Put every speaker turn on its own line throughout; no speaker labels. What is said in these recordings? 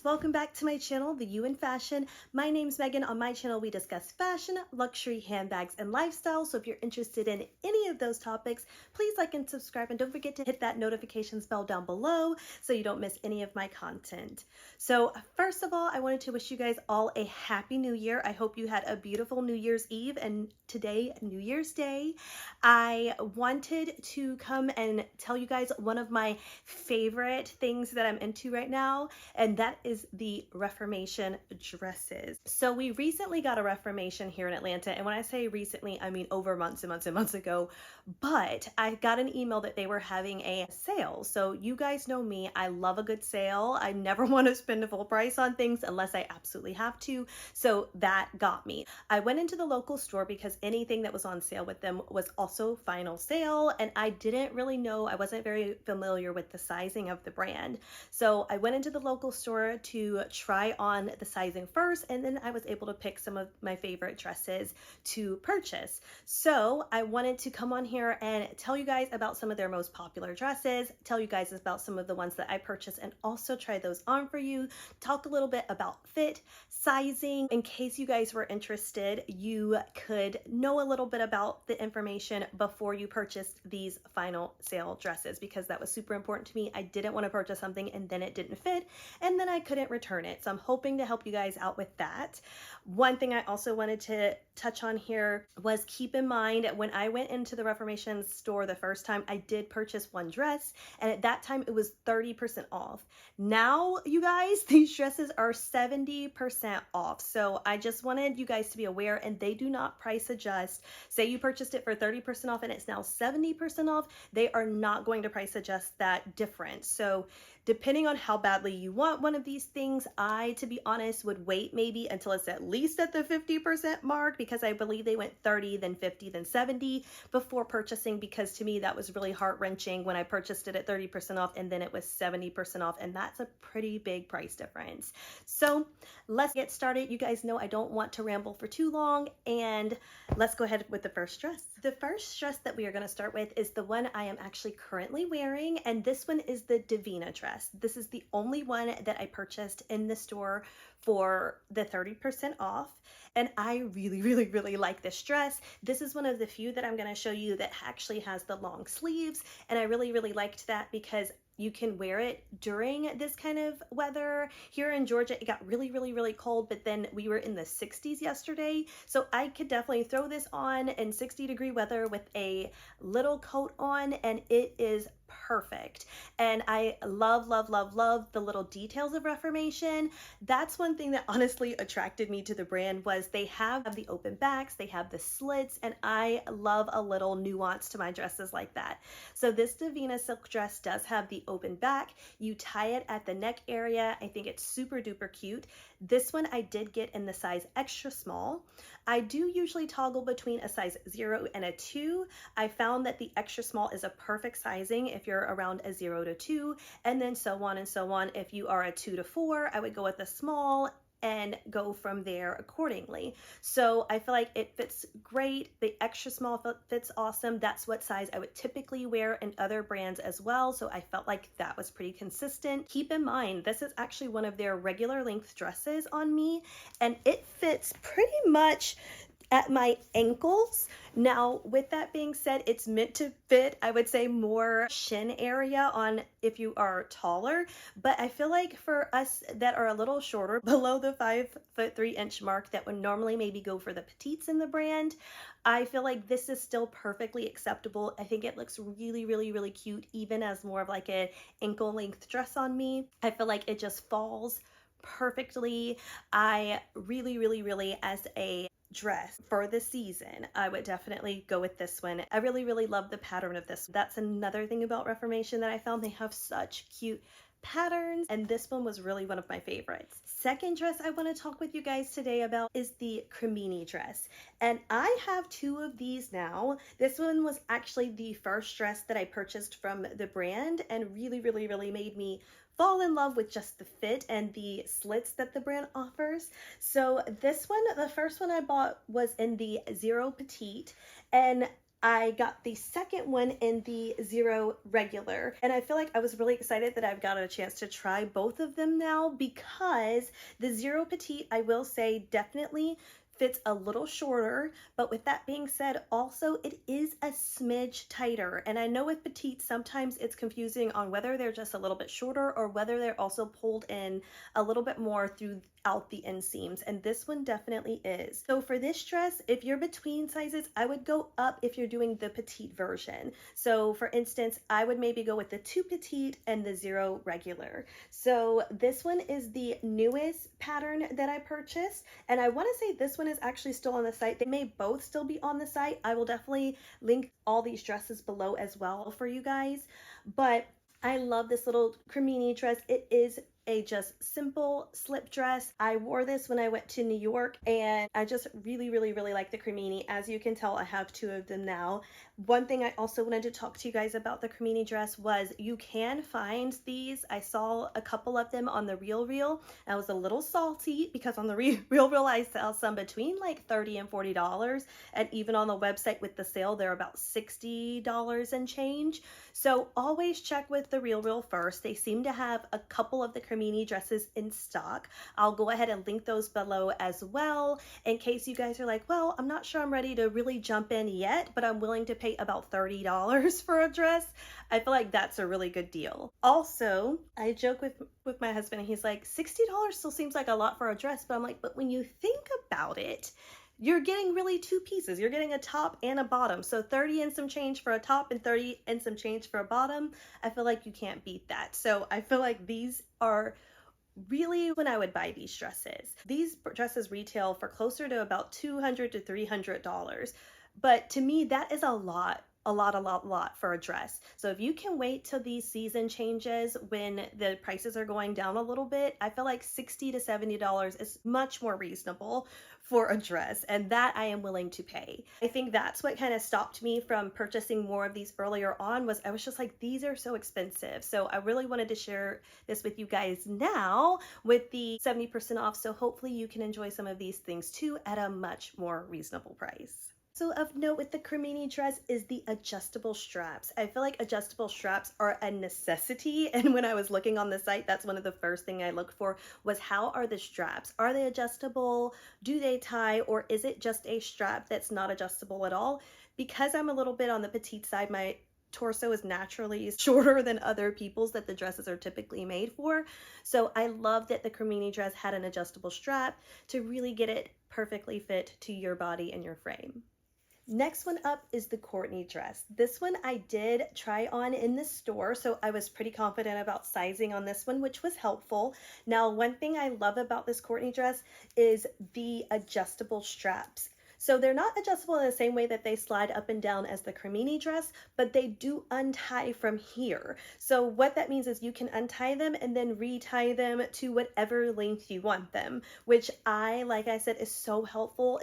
welcome back to my channel, The You in Fashion. My name's Megan. On my channel, we discuss fashion, luxury, handbags, and lifestyle. So if you're interested in any of those topics, please like and subscribe. And don't forget to hit that notifications bell down below so you don't miss any of my content. So first of all, I wanted to wish you guys all a happy new year. I hope you had a beautiful New Year's Eve and today, New Year's Day. I wanted to come and tell you guys one of my favorite things that I'm into right now, and that is the Reformation dresses. So we recently got a Reformation here in Atlanta, and when I say recently, I mean over months and months and months ago, but I got an email that they were having a sale. So you guys know me, I love a good sale. I never want to spend a full price on things unless I absolutely have to. So that got me. I went into the local store because anything that was on sale with them was also final sale, and I didn't really know, I wasn't very familiar with the sizing of the brand. So I went into the local store to try on the sizing first, and then I was able to pick some of my favorite dresses to purchase. So I wanted to come on here and tell you guys about some of their most popular dresses, tell you guys about some of the ones that I purchased, and also try those on for you, talk a little bit about fit, sizing. In case you guys were interested, you could know a little bit about the information before you purchased these final sale dresses, because that was super important to me. I didn't want to purchase something and then it didn't fit and then I couldn't return it. So I'm hoping to help you guys out with that. One thing I also wanted to touch on here was, keep in mind, when I went into the Reformation store the first time, I did purchase one dress, and at that time it was 30% off. Now, you guys, these dresses are 70% off. So I just wanted you guys to be aware, and they do not price adjust. Say you purchased it for 30% off and it's now 70% off, they are not going to price adjust that difference. So depending on how badly you want one of these things, I, to be honest, would wait maybe until it's at least at the 50% mark, because I believe they went 30, then 50, then 70 before purchasing, because to me that was really heart-wrenching when I purchased it at 30% off and then it was 70% off, and that's a pretty big price difference. So let's get started. You guys know I don't want to ramble for too long, and let's go ahead with the first dress. The first dress that we are going to start with is the one I am actually currently wearing, and this one is the Davina Dress. This is the only one that I purchased in the store for the 30% off, and I really like this dress. This is one of the few that I'm going to show you that actually has the long sleeves, and I really liked that because you can wear it during this kind of weather. Here in Georgia, it got really cold, but then we were in the 60s yesterday. So I could definitely throw this on in 60-degree weather with a little coat on, and it is perfect. And I love the little details of Reformation. That's one thing that honestly attracted me to the brand, was they have the open backs, they have the slits, and I love a little nuance to my dresses like that. So this Davina silk dress does have the open back. You tie it at the neck area. I think it's super duper cute. This one I did get in the size extra small. I do usually toggle between a size 0 and a 2. I found that the extra small is a perfect sizing if you're around a 0 to 2, and then so on and so on. If you are a 2 to 4, I would go with a small and go from there accordingly. So I feel like it fits great. The extra small fits awesome. That's what size I would typically wear in other brands as well. So I felt like that was pretty consistent. Keep in mind, this is actually one of their regular length dresses on me, and it fits pretty much at my ankles. Now, with that being said, it's meant to fit, I would say, more shin area on if you are taller, but I feel like for us that are a little shorter, below the 5'3" mark, that would normally maybe go for the petites in the brand, I feel like this is still perfectly acceptable. I think it looks really cute, even as more of like an ankle length dress on me. I feel like it just falls perfectly. I really, as a dress for the season, I would definitely go with this one. I really love the pattern of this. That's another thing about Reformation that I found. They have such cute patterns, and this one was really one of my favorites. Second dress I want to talk with you guys today about is the Cremini dress, and I have two of these now. This one was actually the first dress that I purchased from the brand, and really made me fall in love with just the fit and the slits that the brand offers. So this one, the first one I bought was in the 0 petite, and I got the second one in the zero regular, and I feel like I was really excited that I've got a chance to try both of them now, because the zero petite, I will say, definitely fits a little shorter, but with that being said, also it is a smidge tighter. And I know with petite sometimes it's confusing on whether they're just a little bit shorter or whether they're also pulled in a little bit more throughout the inseams, and this one definitely is. So for this dress, if you're between sizes, I would go up if you're doing the petite version. So for instance, I would maybe go with the 2 petite and the 0 regular. So this one is the newest pattern that I purchased, and I want to say this one is actually still on the site. They may both still be on the site. I will definitely link all these dresses below as well for you guys, but I love this little Cremini dress. It is a just simple slip dress. I wore this when I went to New York, and I just really like the Cremini. As you can tell, I have 2 of them now. One thing I also wanted to talk to you guys about the Cremini dress was you can find these. I saw a couple of them on the RealReal. I was a little salty because on the RealReal I saw some between like $30 and $40, and even on the website with the sale they're about $60 and change. So always check with the RealReal first. They seem to have a couple of the Cremini dresses in stock. I'll go ahead and link those below as well, in case you guys are like, well, I'm not sure I'm ready to really jump in yet, but I'm willing to pay about $30 for a dress. I feel like that's a really good deal. Also, I joke with my husband, and he's like, $60 still seems like a lot for a dress, but I'm like, but when you think about it, you're getting really 2 pieces. You're getting a top and a bottom. So 30 and some change for a top and 30 and some change for a bottom. I feel like you can't beat that. So I feel like these are really when I would buy these dresses. These dresses retail for closer to about $200 to $300. But to me, that is a lot for a dress. So if you can wait till these season changes when the prices are going down a little bit, I feel like $60 to $70 is much more reasonable for a dress, and that I am willing to pay. I think that's what kind of stopped me from purchasing more of these earlier on, was I was just like, these are so expensive. So I really wanted to share this with you guys now with the 70% off, so hopefully you can enjoy some of these things too at a much more reasonable price. So of note with the Cremini dress is the adjustable straps. I feel like adjustable straps are a necessity, and when I was looking on the site, that's one of the first thing I looked for was, how are the straps? Are they adjustable? Do they tie? Or is it just a strap that's not adjustable at all? Because I'm a little bit on the petite side, my torso is naturally shorter than other people's that the dresses are typically made for. So I love that the Cremini dress had an adjustable strap to really get it perfectly fit to your body and your frame. Next one up is the Courtney dress. This one I did try on in the store, so I was pretty confident about sizing on this one, which was helpful. Now, one thing I love about this Courtney dress is the adjustable straps. So they're not adjustable in the same way that they slide up and down as the Cremini dress, but they do untie from here. So what that means is you can untie them and then retie them to whatever length you want them, which like I said, is so helpful.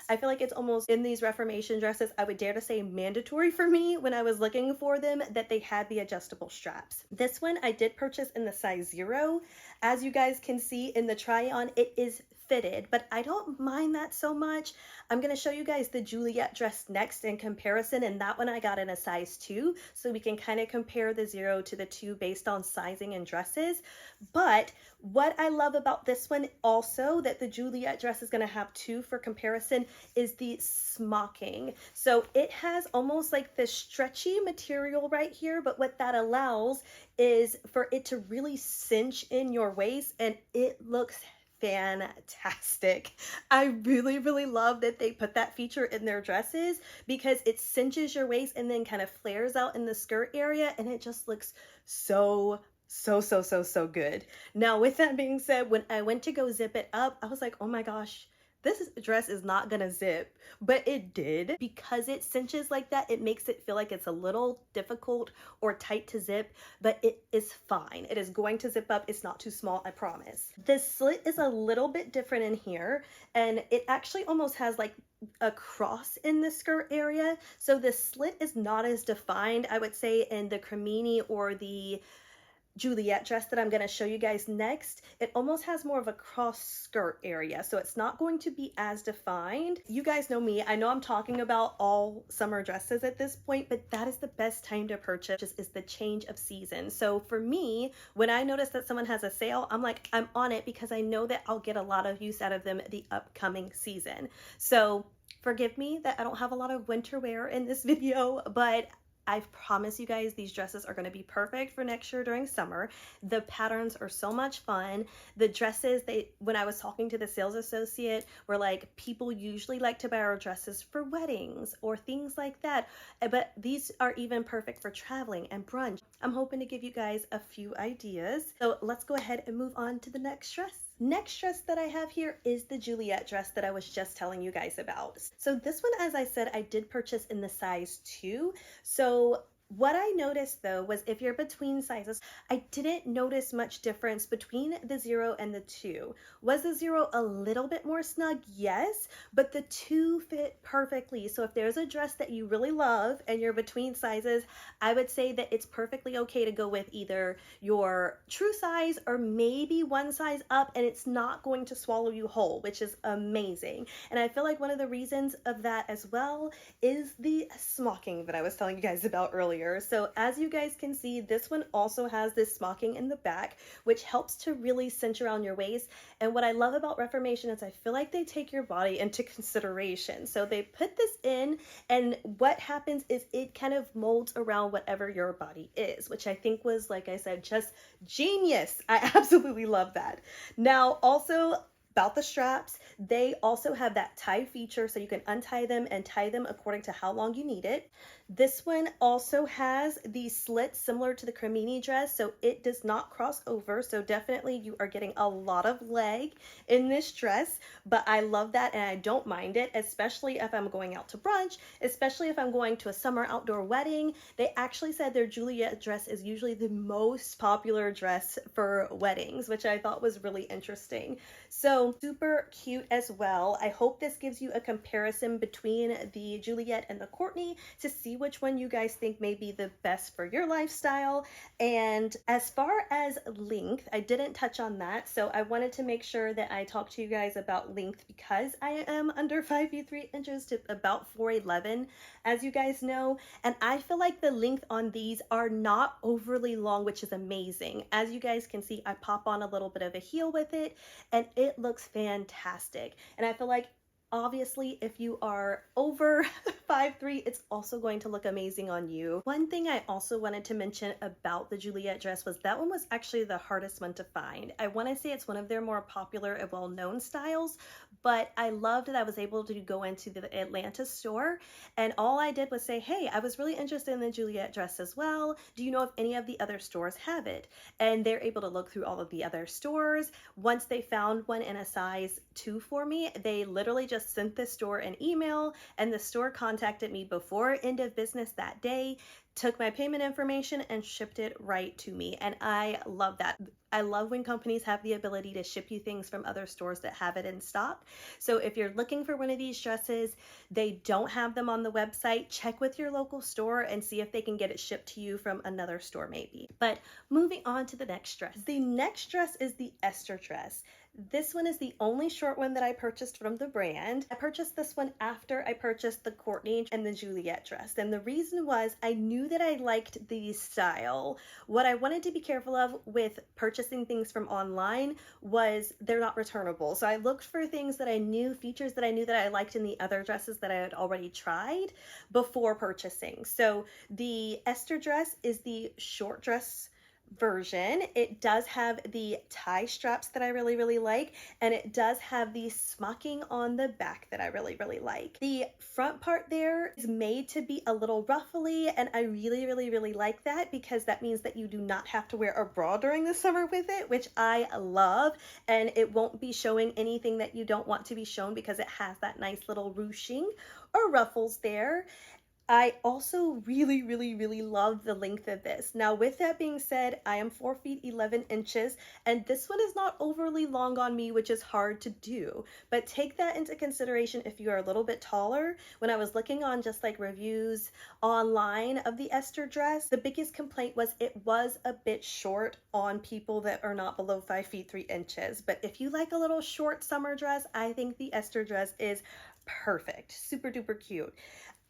I feel like it's almost in these Reformation dresses, I would dare to say mandatory for me when I was looking for them, that they had the adjustable straps. This one I did purchase in the size 0. As you guys can see in the try on, it is fitted, but I don't mind that so much. I'm going to show you guys the Juliet dress next in comparison, and that one I got in a size 2, so we can kind of compare the 0 to the 2 based on sizing and dresses. But what I love about this one also that the Juliet dress is going to have too for comparison is the smocking. So it has almost like this stretchy material right here, but what that allows is for it to really cinch in your waist, and it looks fantastic. I really love that they put that feature in their dresses, because it cinches your waist and then kind of flares out in the skirt area, and it just looks so good. Now, with that being said, when I went to go zip it up, I was like, oh my gosh, this dress is not gonna zip, but it did. Because it cinches like that, it makes it feel like it's a little difficult or tight to zip, but it is fine. It is going to zip up. It's not too small, I promise. The slit is a little bit different in here, and it actually almost has like a cross in the skirt area. So the slit is not as defined, I would say, in the Cremini or the Juliet dress that I'm going to show you guys next, it almost has more of a cross skirt area, so it's not going to be as defined. You guys know me, I know I'm talking about all summer dresses at this point, but that is the best time to purchase, is the change of season. So for me, when I notice that someone has a sale, I'm like, I'm on it, because I know that I'll get a lot of use out of them the upcoming season. So forgive me that I don't have a lot of winter wear in this video, but I promise you guys these dresses are going to be perfect for next year during summer. The patterns are so much fun. The dresses, when I was talking to the sales associate, were like, people usually like to buy our dresses for weddings or things like that, but these are even perfect for traveling and brunch. I'm hoping to give you guys a few ideas. So let's go ahead and move on to the next dress. Next dress that I have here is the Juliet dress that I was just telling you guys about. So this one, as I said, I did purchase in the size 2. So what I noticed though was, if you're between sizes, I didn't notice much difference between the 0 and the 2. Was the 0 a little bit more snug? Yes, but the 2 fit perfectly. So if there's a dress that you really love and you're between sizes, I would say that it's perfectly okay to go with either your true size or maybe one size up, and it's not going to swallow you whole, which is amazing. And I feel like one of the reasons of that as well is the smocking that I was telling you guys about earlier. So as you guys can see, this one also has this smocking in the back, which helps to really cinch around your waist. And what I love about Reformation is I feel like they take your body into consideration. So they put this in, and what happens is it kind of molds around whatever your body is, which I think was, like I said, just genius. I absolutely love that. Now, also about the straps, they also have that tie feature, so you can untie them and tie them according to how long you need it. This one also has the slits similar to the Cremini dress, so it does not cross over, so definitely you are getting a lot of leg in this dress, but I love that and I don't mind it, especially if I'm going out to brunch, especially if I'm going to a summer outdoor wedding. They actually said their Juliet dress is usually the most popular dress for weddings, which I thought was really interesting. So super cute as well. I hope this gives you a comparison between the Juliet and the Courtney to see which one you guys think may be the best for your lifestyle. And as far as length, I didn't touch on that, so I wanted to make sure that I talked to you guys about length, because I am under 5 feet 3 inches to about 4'11", as you guys know, and I feel like the length on these are not overly long, which is amazing. As you guys can see, I pop on a little bit of a heel with it and it looks fantastic. And I feel like obviously if you are over 5'3", it's also going to look amazing on you. One thing I also wanted to mention about the Juliet dress was that one was actually the hardest one to find. I want to say it's one of their more popular and well-known styles, but I loved that I was able to go into the Atlanta store, and all I did was say, hey, I was really interested in the Juliet dress as well. Do you know if any of the other stores have it? And they're able to look through all of the other stores. Once they found one in a size 2 for me, they literally just sent the store an email, and the store contacted me before end of business that day, took my payment information and shipped it right to me. And I love that. I love when companies have the ability to ship you things from other stores that have it in stock. So if you're looking for one of these dresses, they don't have them on the website, check with your local store and see if they can get it shipped to you from another store maybe. But moving on to the next dress. The next dress is the Esther dress. This one is the only short one that I purchased from the brand. I purchased this one after I purchased the Courtney and the Juliet dress. And the reason was I knew that I liked the style. What I wanted to be careful of with purchasing things from online was they're not returnable. So I looked for things that I knew, features that I knew that I liked in the other dresses that I had already tried before purchasing. So the Esther dress is the short dress version. It does have the tie straps that I really like, and it does have the smocking on the back that I really like. The front part there is made to be a little ruffly, and I really like that, because that means that you do not have to wear a bra during the summer with it, which I love, and it won't be showing anything that you don't want to be shown because it has that nice little ruching or ruffles there. I also really love the length of this. Now, with that being said, I am 4 feet 11 inches, and this one is not overly long on me, which is hard to do. But take that into consideration if you are a little bit taller. When I was looking on just like reviews online of the Esther dress, the biggest complaint was it was a bit short on people that are not below 5 feet 3 inches. But if you like a little short summer dress, I think the Esther dress is perfect. Super duper cute.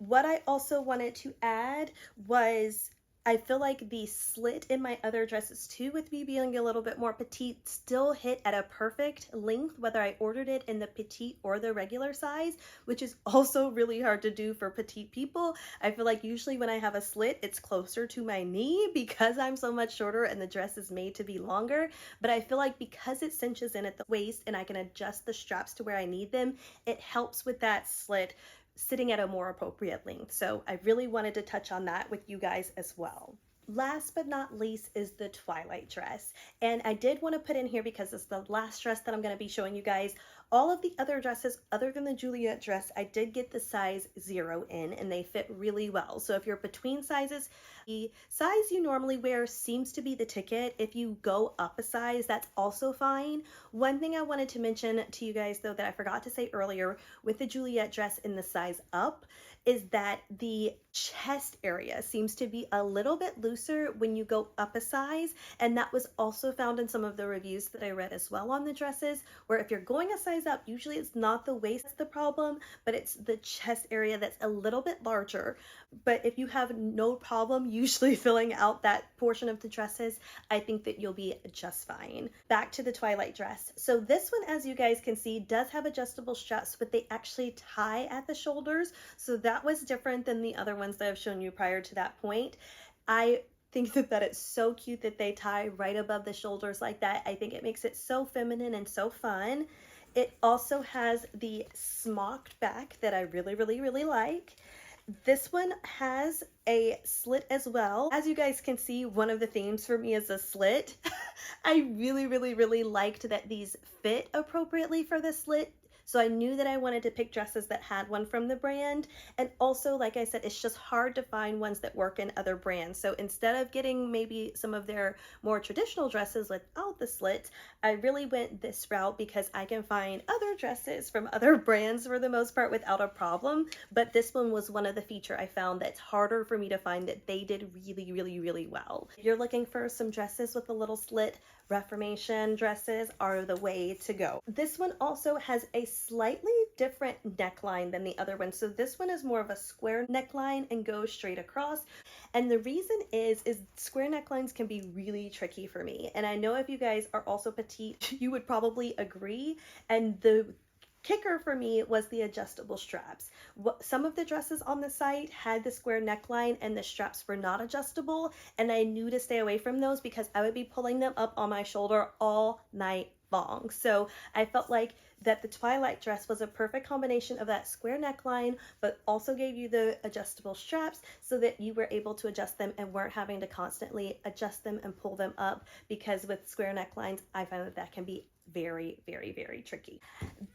What I also wanted to add was I feel like the slit in my other dresses too, with me being a little bit more petite, still hit at a perfect length, whether I ordered it in the petite or the regular size, which is also really hard to do for petite people. I feel like usually when I have a slit, it's closer to my knee because I'm so much shorter and the dress is made to be longer. But I feel like because it cinches in at the waist and I can adjust the straps to where I need them, it helps with that slit sitting at a more appropriate length. So I really wanted to touch on that with you guys as well. Last but not least is the Twilight dress. And I did want to put in here, because it's the last dress that I'm going to be showing you guys, all of the other dresses other than the Juliet dress, I did get the size 0 in, and they fit really well. So if you're between sizes, the size you normally wear seems to be the ticket. If you go up a size, that's also fine. One thing I wanted to mention to you guys though that I forgot to say earlier with the Juliet dress in the size up is that the chest area seems to be a little bit looser when you go up a size, and that was also found in some of the reviews that I read as well on the dresses, where if you're going a size up, usually it's not the waist that's the problem, but it's the chest area that's a little bit larger. But if you have no problem usually filling out that portion of the dresses, I think that you'll be just fine. Back to the Twilight dress. So this one, as you guys can see, does have adjustable straps, but they actually tie at the shoulders. So that was different than the other ones that I've shown you prior to that point. I think that it's so cute that they tie right above the shoulders like that. I think it makes it so feminine and so fun. It also has the smocked back that I really like. This one has a slit as well. As you guys can see, one of the themes for me is a slit. I really liked that these fit appropriately for the slit. So I knew that I wanted to pick dresses that had one from the brand. And also, like I said, it's just hard to find ones that work in other brands. So instead of getting maybe some of their more traditional dresses without the slit, I really went this route because I can find other dresses from other brands for the most part without a problem. But this one was one of the feature I found that's harder for me to find that they did really well. If you're looking for some dresses with a little slit, Reformation dresses are the way to go. This one also has a slightly different neckline than the other one. So this one is more of a square neckline and goes straight across. And the reason is square necklines can be really tricky for me. And I know if you guys are also petite, you would probably agree. And the kicker for me was the adjustable straps. Some of the dresses on the site had the square neckline and the straps were not adjustable, and I knew to stay away from those because I would be pulling them up on my shoulder all night long. So I felt like that the Twilight dress was a perfect combination of that square neckline, but also gave you the adjustable straps so that you were able to adjust them and weren't having to constantly adjust them and pull them up, because with square necklines, I find that that can be very tricky.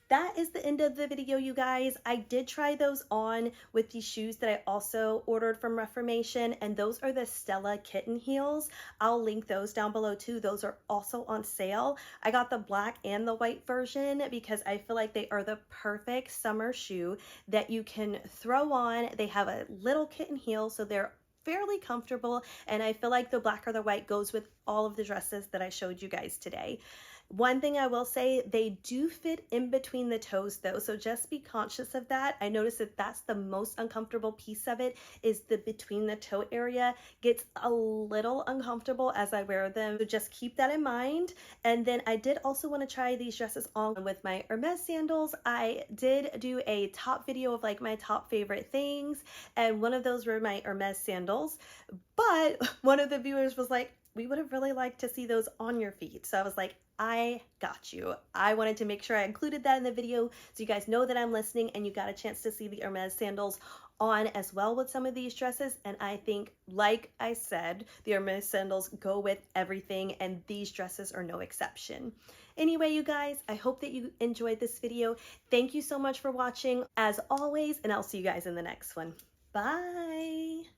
That is the end of the video, you guys. I did try those on with these shoes that I also ordered from Reformation, and those are the Stella kitten heels. I'll link those down below too. Those are also on sale. I got the black and the white version because I feel like they are the perfect summer shoe that you can throw on. They have a little kitten heel, so they're fairly comfortable, and I feel like the black or the white goes with all of the dresses that I showed you guys today. One thing I will say, they do fit in between the toes though, so just be conscious of that. I noticed that that's the most uncomfortable piece of it, is the between the toe area gets a little uncomfortable as I wear them, so just keep that in mind. And then I did also want to try these dresses on with my Hermes sandals. I did do a top video of like my top favorite things, and one of those were my Hermes sandals, but one of the viewers was like, we would have really liked to see those on your feet. So I was like, I got you. I wanted to make sure I included that in the video so you guys know that I'm listening and you got a chance to see the Hermes sandals on as well with some of these dresses. And I think, like I said, the Hermes sandals go with everything, and these dresses are no exception. Anyway, you guys, I hope that you enjoyed this video. Thank you so much for watching as always, and I'll see you guys in the next one. Bye.